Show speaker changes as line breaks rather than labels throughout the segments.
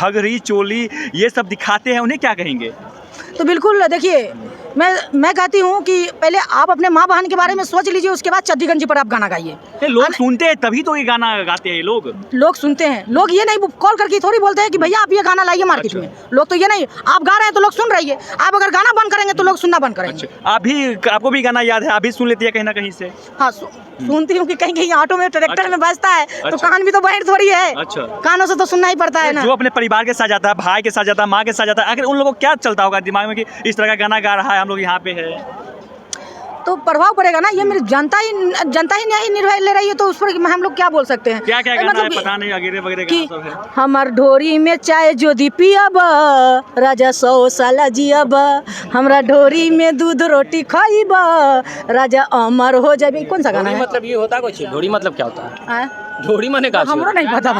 घघरी चोली ये सब दिखाते हैं, उन्हें क्या कहेंगे?
तो बिल्कुल देखिए, मैं कहती हूँ कि पहले आप अपने माँ बहन के बारे में सोच लीजिए, उसके बाद चड्डी गंजी पर आप गाना गाइए।
लोग सुनते हैं तभी तो ये गाना गाते हैं। लोग
सुनते हैं, लोग ये नहीं कॉल करके थोड़ी बोलते हैं कि भैया आप ये गाना लाइए मार्केट में। लोग तो ये नहीं, आप गा रहे हैं तो लोग सुन रही है, आप अगर गाना बंद करेंगे तो लोग सुनना बंद करेंगे।
आपको भी गाना याद है, आप भी सुन लेती है कहीं ना कहीं से?
हाँ, सुनती हूँ कि कहीं कहीं ऑटो में ट्रैक्टर में बजता है तो कान भी तो बाहर थोड़ी है, कानों से तो सुनना ही पड़ता है ना।
जो अपने परिवार के साथ जाता है, भाई के साथ जाता है, माँ के साथ जाता है, आखिर उन लोगों को क्या चलता होगा दिमाग में कि इस तरह का गाना गा रहा है, हम लोग यहाँ पे है?
तो प्रभाव पड़ेगा ना, ये मेरी जनता ही नहीं निर्भय ले रही है, तो उस पर हम लोग क्या बोल सकते हैं?
क्या क्या गाना है पता नहीं, वगैरह गाना सब है।
हमार ढोरी में चाय जो दी पियब राजा 100 साल जियब, हमरा ढोरी में दूध रोटी खाइब राजा अमर हो जाए। कौन सा गाना है?
मतलब ये होता कुछ? ढोरी मतलब क्या होता है? ढोरी माने का
हमरो नहीं पता।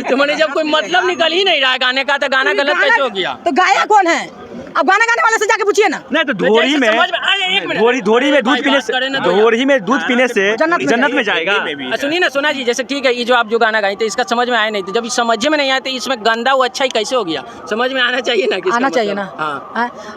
तो मैंने जब कोई मतलब निकल ही नहीं रहा है गाने का, तो गाना गलत कैसे हो गया?
तो गाया कौन है? अब गाना गाने वाले से जाके पूछिए ना।
नहीं तो ढोरी में दूध पीने से जन्नत में जाएगा।
सुनिए ना सोना जी, जैसे ठीक है ये जो आप जो गाना गाए थे इसका समझ में आया नहीं, तो जब समझ में नहीं आया तो इसमें गंदा वो अच्छा ही कैसे हो गया? समझ में आना चाहिए ना,
आना चाहिए ना।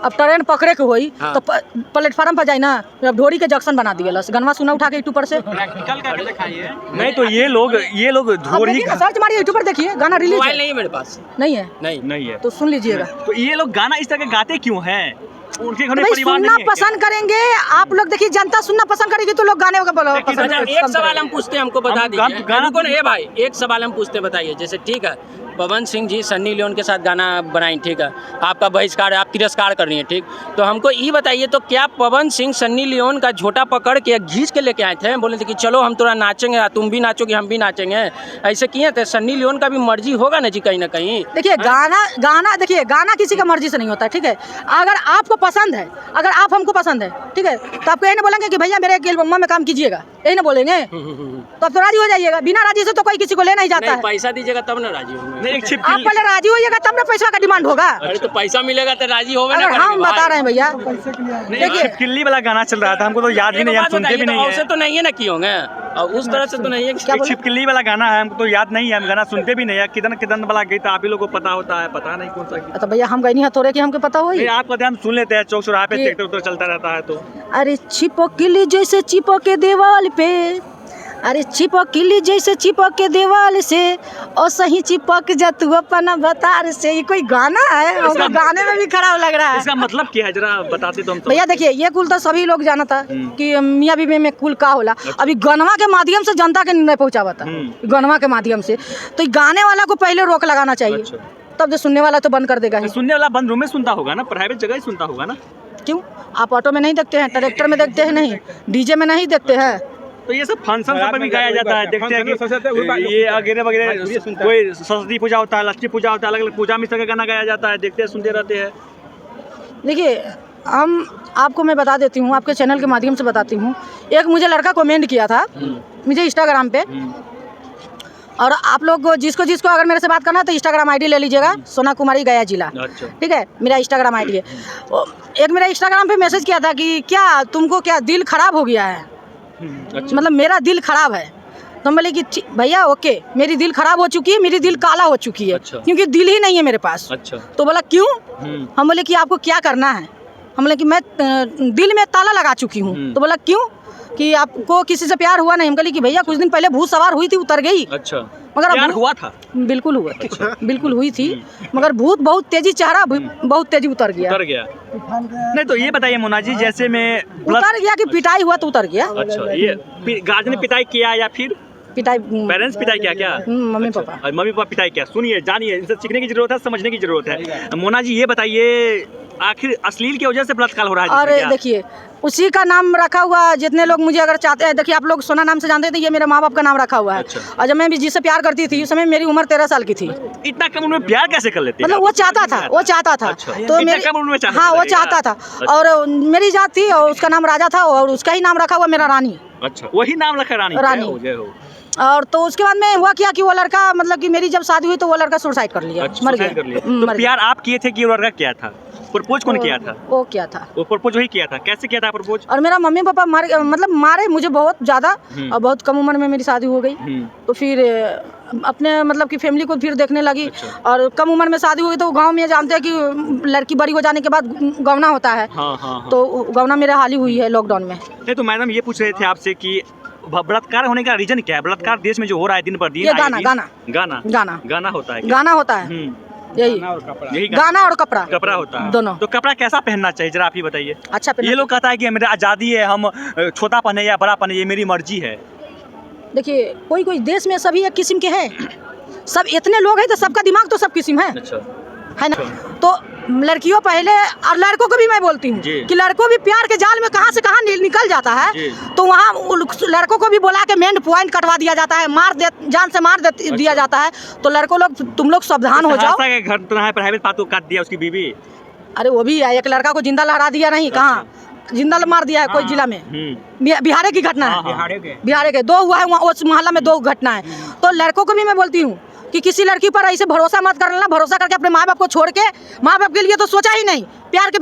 अब ट्रेन पकड़े के होई तो प्लेटफार्म पर जाए ना, अब ढोरी के जंक्शन बना दिया, गनवा सुना उठा के यूट्यूब पर से।
नहीं तो ये लोग ढोरी
सर्च मारिए यूट्यूब पर, देखिए गाना रिलीज
मोबाइल नहीं है मेरे पास।
नहीं है?
नहीं है
तो सुन लीजिएगा।
तो ये लोग गाना इस तरह गाते क्यों हैं? उनके घर में
भाई
परिवार
सुनना
नहीं है
पसंद करेंगे आप लोग, देखिए जनता सुनना पसंद करेगी तो लोग गाने का पसंद।
एक सवाल हम पूछते हैं, हमको बता दीजिए।
गाना
कौन है भाई? एक सवाल हम पूछते, बताइए। जैसे ठीक है पवन सिंह जी सन्नी लियोन के साथ गाना बनाई, ठीक है, आपका बहिष्कार है, आप तिरस्कार कर रही हैं, ठीक, तो हमको ये बताइए तो क्या पवन सिंह सन्नी लियोन का झोटा पकड़ के घींच के लेके आए थे, बोले थे कि चलो हम थोड़ा नाचेंगे, तुम भी नाचोगे हम भी नाचेंगे, ऐसे किए थे? सन्नी लियोन का भी मर्जी होगा ना जी कहीं ना कहीं।
देखिए गाना देखिए गाना किसी का मर्जी से नहीं होता है, ठीक है। अगर आपको पसंद है, अगर आप हमको पसंद है, ठीक है, तो आपको यही ना बोलेंगे कि भैया मेरे एल्बम में काम कीजिएगा, यही ना बोलेंगे? तो आप तो राजी हो जाइएगा। बिना राजी से तो कोई किसी को ले नहीं जाता है।
पैसा दीजिएगा तब ना राजी होंगे।
आप पहले राजी होइएगा तब ना पैसा का डिमांड होगा।
अरे तो पैसा मिलेगा तो राजी होगा ना।
हम बता रहे हैं भैया,
देखिए छिपकली वाला गाना चल रहा था, हमको तो याद भी नहीं, हम सुनते भी नहीं है।
तो नहीं है ना किए होंगे, और उस तरह से तो नहीं है।
छिपकली वाला गाना है, हमको तो याद नहीं है, हम गाना सुनते भी नहीं है। किदन वाला गीत आप ही लोगों को पता होता है, पता नहीं कौन सा गीत।
तो भैया हम गई नहीं थोड़े कि हमको पता हो।
आप कहते हैं हम सुन लेते हैं, चौक चौराहे पे ट्रैक्टर चलता रहता है तो।
अरे छिपकली जैसे चिपके दीवाल पे, अरे चिपकली जैसे चिपक के दीवाल से, और सही चिपक जा तू अपना बतार से। ये कोई गाना है? हमको गाने में भी खराब लग रहा है।
इसका मतलब क्या है जरा बताते तो हम।
भैया देखिए ये कुल तो सभी लोग जाना था कि मियाँ बीवी में कुल का होला। अभी गनवा के माध्यम से जनता के निर्णय पहुँचावा था, गनवा के माध्यम से। तो गाने वाला को पहले रोक लगाना चाहिए, तब जो सुनने वाला तो बंद कर देगा।
सुनने वाला बंद रूम में सुनता होगा ना, प्राइवेट जगह ही सुनता होगा ना। क्यों?
आप ऑटो में नहीं देखते हैं, ट्रैक्टर में देखते हैं, नहीं डीजे में नहीं देखते हैं?
तो ये सब फंक्शन सब में भी गाया जाता है, देखते हैं कि ये वगैरह वगैरह, कोई सरस्वती पूजा होता है, लक्ष्मी पूजा होता है, अलग अलग पूजा में इस तरह का गाना गाया जाता है, देखते हैं सुनते रहते हैं।
देखिए हम आपको मैं बता देती हूँ, आपके चैनल के माध्यम से बताती हूँ। एक मुझे लड़का कमेंट किया था मुझे इंस्टाग्राम पे, और आप लोग जिसको अगर मेरे से बात करना है तो इंस्टाग्राम आईडी ले लीजिएगा, सोना कुमारी गया जिला, ठीक है, मेरा इंस्टाग्राम आईडी है। एक मेरा इंस्टाग्राम पे मैसेज किया था कि क्या तुमको क्या दिल खराब हो गया है? मतलब मेरा दिल खराब है। तो बोले कि भैया ओके, मेरी दिल खराब हो चुकी है, मेरी दिल काला हो चुकी है, क्योंकि दिल ही नहीं है मेरे पास। तो बोला क्यों? हम बोले कि आपको क्या करना है? हम बोले कि मैं दिल में ताला लगा चुकी हूँ। तो बोला क्यों? कि आपको किसी से प्यार हुआ नहीं? हम बोले कि भैया कुछ दिन पहले भूत सवार हुई थी, उतर गई। मगर
प्यार हुआ था?
बिल्कुल हुआ, बिल्कुल हुई थी, मगर भूत बहुत तेजी चढ़ा, बहुत तेजी उतर गया।
नहीं तो ये बताइए मोना जी, जैसे में
उतर गया कि पिटाई हुआ तो उतर गया?
अच्छा, ये गार्जियन ने पिटाई किया या फिर
पिटाई?
पेरेंट्स पिटाई क्या?
मम्मी पापा
पिटाई क्या? सुनिए जानिए, इनसे सीखने की जरूरत है, समझने की जरूरत है। मोना जी ये बताइए, आखिर अश्लील की वजह से बलात्कार हो रहा है?
और देखिए उसी का नाम रखा हुआ, जितने लोग मुझे अगर चाहते हैं, देखिए आप लोग सोना नाम से जानते थे, ये मेरे माँ बाप का नाम रखा हुआ है। और जब मैं भी जिससे प्यार करती थी उस समय मेरी उम्र 13 साल की थी।
इतना कम उम्र में प्यार कैसे कर लेते?
मतलब वो चाहता था तो मेरी, हाँ वो चाहता था, और मेरी जात थी और उसका नाम राजा था, और उसका ही नाम रखा हुआ मेरा रानी।
अच्छा, वही नाम रखा रानी।
और तो उसके बाद में हुआ क्या कि वो लड़का, मतलब कि मेरी जब शादी हुई तो वो लड़का सुसाइड कर लिया, मर गया।
तो प्यार आप किए थे कि वो लड़का किया था? प्रपोज कौन किया था?
वो क्या था?
वो प्रपोज वही किया था। कैसे किया था प्रपोज?
और मेरा मम्मी पापा मारे मुझे बहुत ज़्यादा, और बहुत कम उम्र में मेरी शादी हो गई। तो फिर अपने मतलब कि फैमिली को फिर देखने लगी। और कम उम्र में शादी हुई तो गांव में जानते हैं कि लड़की बड़ी हो जाने के बाद गौना होता है। तो गौना मेरे हाल ही हुई है लॉकडाउन में।
नहीं तो मैडम ये पूछ रहे थे आपसे कि बलात्कार होने का रीजन क्या है? बलात्कार देश में जो हो रहा है दिन पर दिन,
ये गाना
गाना होता है,
गाना होता है, यही गाना और कपड़ा
होता है
दोनों।
तो कपड़ा कैसा पहनना चाहिए जरा आप ही बताइए।
अच्छा
ये लोग कहता है कि मेरी आज़ादी है, हम छोटा पहने या बड़ा पहने ये मेरी मर्जी है।
देखिए कोई कोई देश में सभी एक किस्म के हैं, सब इतने लोग हैं तो सबका दिमाग तो सब किस्म है, है ना। तो लड़कियों पहले और लड़कों को भी मैं बोलती हूँ कि लड़कों भी प्यार के जाल में कहाँ से कहाँ निकल जाता है। तो वहाँ लड़कों को भी बुला के मेन पॉइंट कटवा दिया जाता है, जान से मार दिया जाता है। तो लड़कों लोग तुम लोग सावधान हो जाओ।
घर तो है, प्राइवेट बात को काट दिया उसकी बीवी।
अरे वो भी है, एक लड़का को जिंदा लहरा दिया, नहीं कहाँ जिंदा मार दिया है कोई जिला में, बिहार की घटना है, बिहार के 2 हुआ है वहाँ उस मोहल्ला में 2 घटना है। तो लड़कों को भी मैं बोलती हूँ कि किसी लड़की पर ऐसे भरोसा मत कर लेना, भरोसा करके अपने माँ बाप को छोड़ के, माँ बाप के लिए तो सोचा ही नहीं, प्यार के